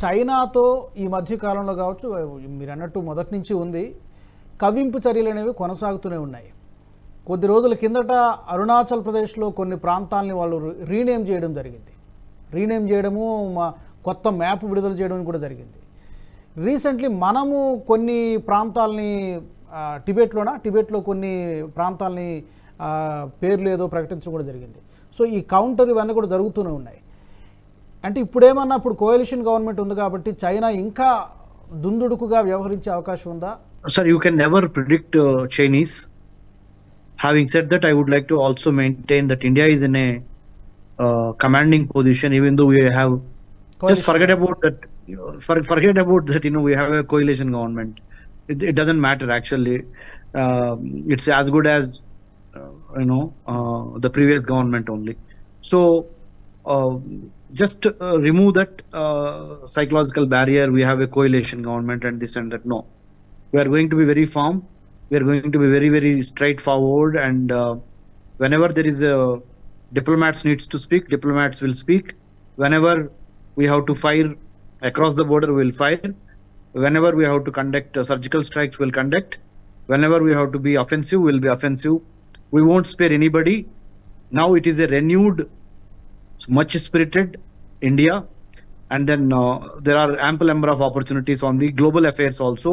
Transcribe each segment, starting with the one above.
చైనాతో ఈ మధ్య కాలంలో కావచ్చు, మీరు అన్నట్టు మొదటి నుంచి ఉంది, కవ్వింపు చర్యలు అనేవి కొనసాగుతూనే ఉన్నాయి. కొద్ది రోజుల కిందట అరుణాచల్ ప్రదేశ్లో కొన్ని ప్రాంతాలని వాళ్ళు రీనేమ్ చేయడం జరిగింది. రీనేమ్ చేయడము, కొత్త మ్యాప్ విడుదల చేయడం కూడా జరిగింది. రీసెంట్లీ మనము కొన్ని ప్రాంతాలని టిబెట్లో కొన్ని ప్రాంతాలని పేర్లు ఏదో ప్రకటించడం కూడా జరిగింది. సో ఈ కౌంటర్ ఇవన్నీ కూడా జరుగుతూనే ఉన్నాయి. అంటే ఇప్పుడేమన్నా ఇప్పుడు కోalition గవర్నమెంట్ ఉంది కాబట్టి చైనా ఇంకా దుందుడుకుగా వ్యవహరించే అవకాశం ఉందా? Sir, you can never predict Chinese. Having said that, I would like to also maintain that India is in a commanding position, even though we have coalition. Just forget about that. Forget about that. We have a coalition government. It doesn't matter actually. It's as good as the previous government only. So just remove that psychological barrier. We have a coalition government and this and that. No, we are going to be very firm. We are going to be very, very straightforward. And whenever there is a diplomats needs to speak, diplomats will speak. Whenever we have to fire across the border, we will fire. Whenever we have to conduct surgical strikes, we'll conduct. Whenever we have to be offensive, we'll be offensive. We won't spare anybody. Now it is a renewed, much spirited India. And then there are ample number of opportunities on the global affairs also.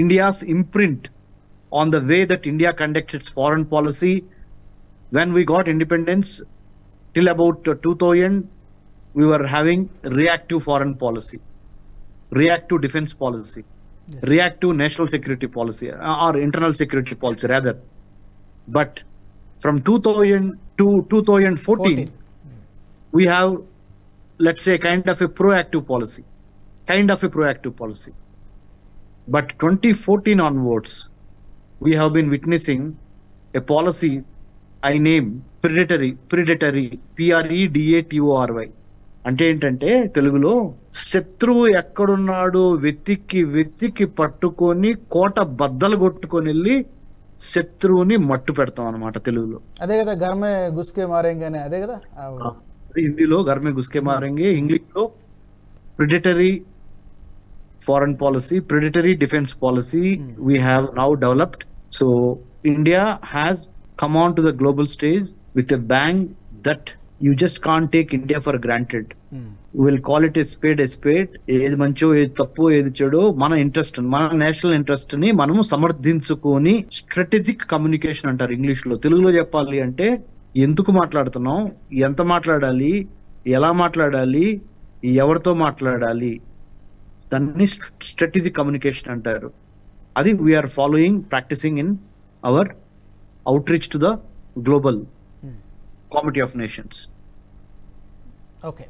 India's imprint on the way that India conducts its foreign policy. When we got independence, till about 2000, we were having reactive foreign policy, reactive defense policy, yes, reactive national security policy, or internal security policy rather. But from 2000 to 2014, we have, let's say, kind of a proactive policy. But 2014 onwards, we have been witnessing a policy I name predatory, PREDATORY. అంటే ఏంటంటే తెలుగులో శత్రువు ఎక్కడున్నాడో వెతికి పట్టుకొని కోట బద్దలు కొట్టుకొని వెళ్ళి శత్రువుని మట్టు పెడతాం అన్నమాట తెలుగులో. అదే కదా గర్మే గుస్కే మారేంగే, అదే కదా హిందీలో గర్మే గుస్కే మారేంగే, ఇంగ్లీష్ లో predatory foreign policy, predatory defense policy we have now developed. So India has come on to the global stage with a bang that you just can't take India for granted. We'll call it a spade. ఏది మంచో ఏది తప్పు ఏది చెడో మన interest, మన national interest ని మనము సమర్థించుకొని స్ట్రాటజిక్ కమ్యూనికేషన్ అంటారు ఇంగ్లీష్ లో. తెలుగులో చెప్పాలి అంటే ఎందుకు మాట్లాడుతున్నాం, ఎంత మాట్లాడాలి, ఎలా మాట్లాడాలి, ఎవరితో మాట్లాడాలి, దాన్ని స్ట్రాటజిక్ కమ్యూనికేషన్ అంటారు. అది we're following, practising in our outreach to the global committee of nations. Okay.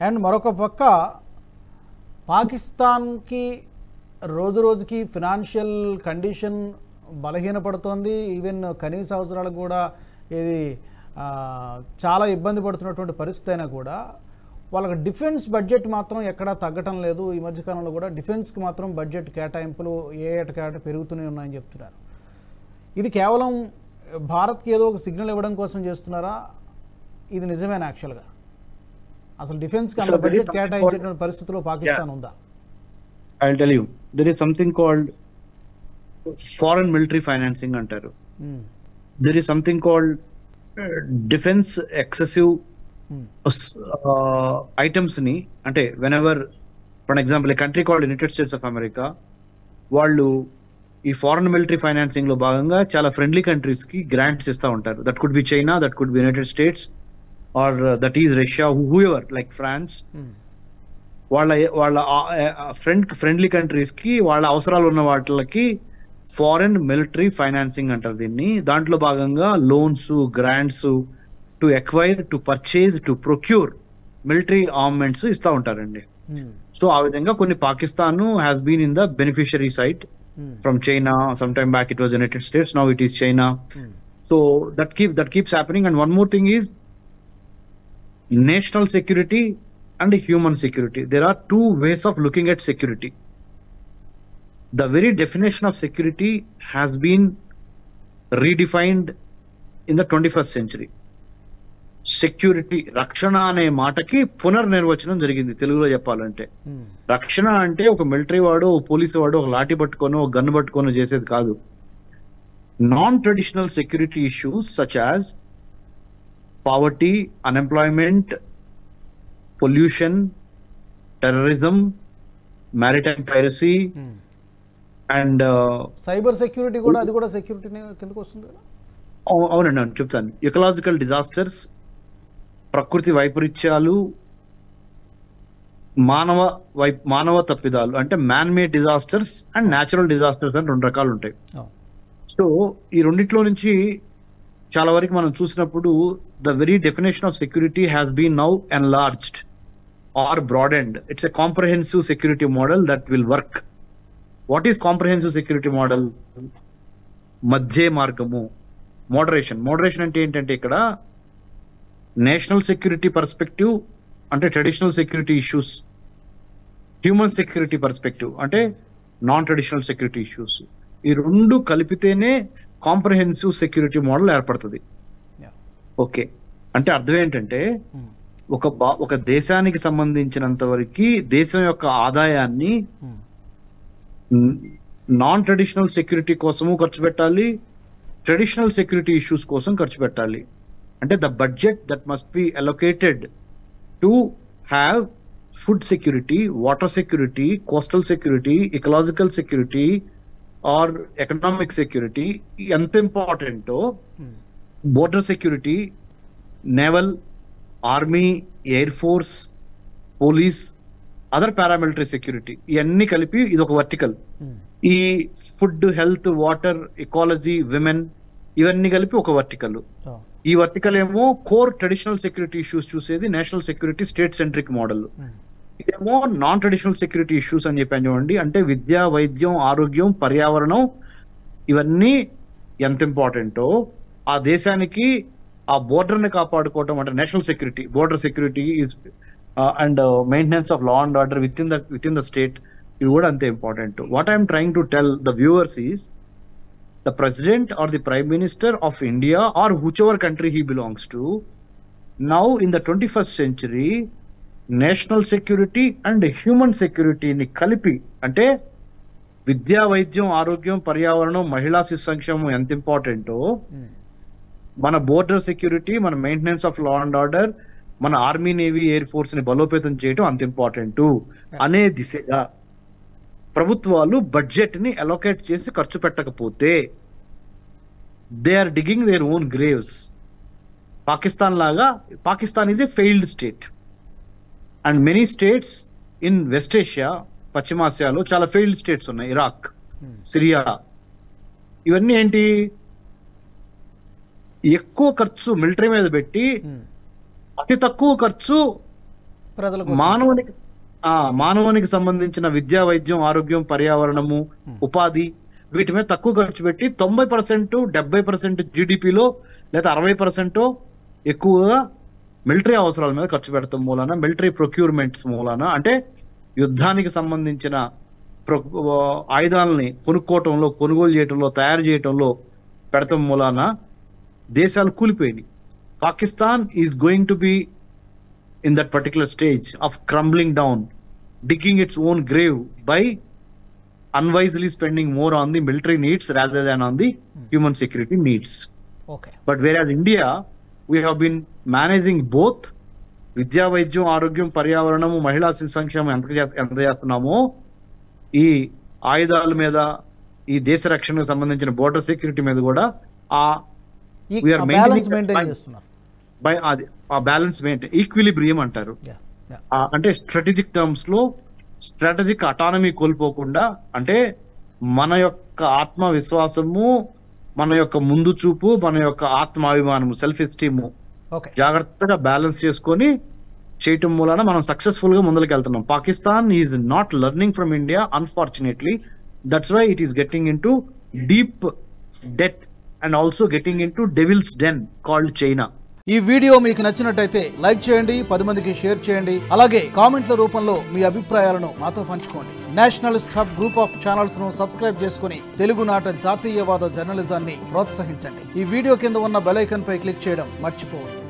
And మరొక పక్క పాకిస్తాన్కి రోజు రోజుకి ఫినాన్షియల్ కండిషన్ బలహీనపడుతోంది. ఈవెన్ కనీస అవసరాలకు కూడా ఇది చాలా ఇబ్బంది పడుతున్నటువంటి పరిస్థితి అయినా కూడా వాళ్ళకి డిఫెన్స్ బడ్జెట్ మాత్రం ఎక్కడా తగ్గటం లేదు. ఈ మధ్యకాలంలో కూడా డిఫెన్స్కి మాత్రం బడ్జెట్ కేటాయింపులు ఏటకేట పెరుగుతూనే ఉన్నాయని చెప్తున్నారు. ఇది కేవలం భారత్కి ఏదో ఒక సిగ్నల్ ఇవ్వడం కోసం చేస్తున్నారా? ఇది నిజమేనా? యాక్చువల్గా అసలు డిఫెన్స్కి అంత బడ్జెట్ కేటాయించేటువంటి పరిస్థితిలో పాకిస్తాన్ ఉందా? I'll tell you, there is something called foreign military financing అంటారు. There is something called defense excessive items ని, అంటే whenever for example A country called United states of America, వాళ్ళు ఈ ఫారెన్ మిలిటరీ ఫైనాన్సింగ్ లో భాగంగా చాలా ఫ్రెండ్లీ కంట్రీస్ కి grants ఇస్తూ ఉంటారు. That could be China, that could be United States, or that is Russia, whoever, like France. వాళ్ళ friendly countries కి వాళ్ళ అవసరాలు ఉన్న వాటికి ఫారెన్ మిలిటరీ ఫైనాన్సింగ్ అంటారు దీన్ని. దాంట్లో భాగంగా loans, grants to acquire, to purchase, to procure military armaments ఇస్తూ ఉంటారండి. సో ఆ విధంగా కొన్ని Pakistan has been in the beneficiary side from China. Some time back it was United States, now it is China. So that keeps happening. And one more thing is national security and human security. There are two ways of looking at security. The very definition of security has been redefined in the 21st century. Security, రక్షణ అనే మాటకి పునర్నిర్వచనం జరిగింది తెలుగులో చెప్పాలంటే. రక్షణ అంటే ఒక military వాడు, ఒక పోలీసు వాడు ఒక లాఠీ పట్టుకొని ఒక గన్ను పట్టుకొని చేసేది కాదు. Non traditional security issues such as poverty, unemployment, pollution, terrorism, maritime piracy and cyber security కూడా, అది కూడా సెక్యూరిటీ కిందకు వస్తుంది కదా. అవునండి, అవును చెప్తాను. ఎకలాజికల్ డిజాస్టర్స్, ప్రకృతి వైపరీత్యాలు, మానవ తప్పిదాలు అంటే man made disasters and natural disasters అని 2 రకాలు ఉంటాయి. సో ఈ రెండిట్లో నుంచి చాలా వరకు మనం చూసినప్పుడు the very definition of security has been now enlarged or broadened. It's a comprehensive security model that will work. What is comprehensive security model? మధ్య మార్గము, మోడరేషన్ అంటే ఏంటంటే ఇక్కడ నేషనల్ సెక్యూరిటీ పర్స్పెక్టివ్ అంటే traditional security issues, human security perspective అంటే non traditional security issues, ఈ 2 కలిపితేనే comprehensive security model ఏర్పడుతుంది. ఓకే, అంటే అర్థం ఏంటంటే ఒక దేశానికి సంబంధించినంత వరకు దేశం యొక్క ఆదాయాన్ని నాన్ ట్రెడిషనల్ సెక్యూరిటీ కోసము ఖర్చు పెట్టాలి, ట్రెడిషనల్ సెక్యూరిటీ ఇష్యూస్ కోసం ఖర్చు పెట్టాలి. అంటే the budget that must be allocated to have food security, water security, coastal security, ecological security are economic security ఎంత ఇంపార్టెంటో border security, naval, army, air force, police, other paramilitary security ఇవన్నీ కలిపి ఇది ఒక వర్టికల్. ఈ food, health, water, ecology, women ఇవన్నీ కలిపి ఒక వర్టికల్. ఈ వర్టికల్ ఏమో కోర్ ట్రెడిషనల్ సెక్యూరిటీ ఇష్యూస్ చూసేది national security state centric model. ఇదేమో నాన్ ట్రెడిషనల్ సెక్యూరిటీ ఇష్యూస్ అని చెప్పాను చూడండి. అంటే విద్య, వైద్యం, ఆరోగ్యం, పర్యావరణం ఇవన్నీ ఎంత ఇంపార్టెంటో ఆ దేశానికి ఆ బోర్డర్ ని కాపాడుకోవటం అంటే national security, border security and maintenance of law and order with in the state ఇవి కూడా అంతే important. What I'm trying to tell the viewers is the president or the prime minister of India or whichever country he belongs to, now in the 21st century, national security and human security ni kalipi ante vidya, vaidyam, arogyam, paryavaranam, mahila శిశు సంక్షేమం ఎంత ఇంపార్టెంటో మన border security, మన maintenance of law and order, మన army, navy, air force ని బలోపేతం చేయడం అంత ఇంపార్టెంట్ అనే దిశగా ప్రభుత్వాలు బడ్జెట్ ని అలొకేట్ చేసి ఖర్చు పెట్టకపోతే they are digging their own graves. Pakistan లాగా, Pakistan is a failed state and many states in West Asia, పశ్చిమాసియాలో చాలా ఫెయిల్డ్ స్టేట్స్ ఉన్నాయి. ఇరాక్, సిరియా ఇవన్నీ ఏంటి? ఎక్కువ ఖర్చు మిలిటరీ మీద పెట్టి అతి తక్కువ ఖర్చు మానవునికి సంబంధించిన విద్యా, వైద్యం, ఆరోగ్యం, పర్యావరణము, ఉపాధి వీటి మీద తక్కువ ఖర్చు పెట్టి 90%, 70% జీడిపిలో లేదా 60% ఎక్కువగా మిలిటరీ అవసరాల మీద ఖర్చు పెడతాం మూలాన, మిలిటరీ ప్రొక్యూర్మెంట్స్ మూలాన అంటే యుద్ధానికి సంబంధించిన ఆయుధాలని కొనుక్కోవటంలో, కొనుగోలు చేయటంలో, తయారు చేయటంలో పెడతాం మూలాన దేశాలు కూలిపోయినాయి. Pakistan is going to be in that particular stage of crumbling down, digging its own grave by unwisely spending more on the military needs rather than on the human security needs. Okay. But whereas India, we have been managing both vidya, vaidyam, arogyam, paryavaranamu, mahila శిశు సంక్షేమం ఎంత చేస్తున్నామో ఈ ఆయుధాల మీద, ఈ దేశ రక్షణకు సంబంధించిన బోర్డర్ సెక్యూరిటీ మీద కూడా we are maintaining చేస్తున్నారు. బై ఆ బ్యాలెన్స్ మెయింటైన్, ఈక్విలిబ్రియం అంటారు. అంటే స్ట్రాటజిక్ టర్మ్స్ లో స్ట్రాటజిక్ అటానమీ కోల్పోకుండా, అంటే మన యొక్క ఆత్మవిశ్వాసము, మన యొక్క ముందు చూపు, మన యొక్క ఆత్మాభిమానము, సెల్ఫ్ ఎస్టీము జాగ్రత్తగా బ్యాలెన్స్ చేసుకొని చేయటం మూలన మనం సక్సెస్ఫుల్ గా ముందుకు వెళ్తున్నాం. Pakistan is not learning from India unfortunately. That's why it is getting in to deep debt and also getting in to devil's den called China. ఈ వీడియో మీకు నచ్చినట్టయితే లైక్ చేయండి, 10 మందికి షేర్ చేయండి. అలాగే కామెంట్ల రూపంలో మీ అభిప్రాయాలను మాతో పంచుకోండి. Nationalist hub group of channels ను సబ్స్క్రైబ్ చేసుకుని తెలుగునాట జాతీయవాద జర్నలిజాన్ని ప్రోత్సహించండి. ఈ వీడియో కింద ఉన్న బెల్ ఐకాన్ పై క్లిక్ చేయడం మర్చిపోవద్దు.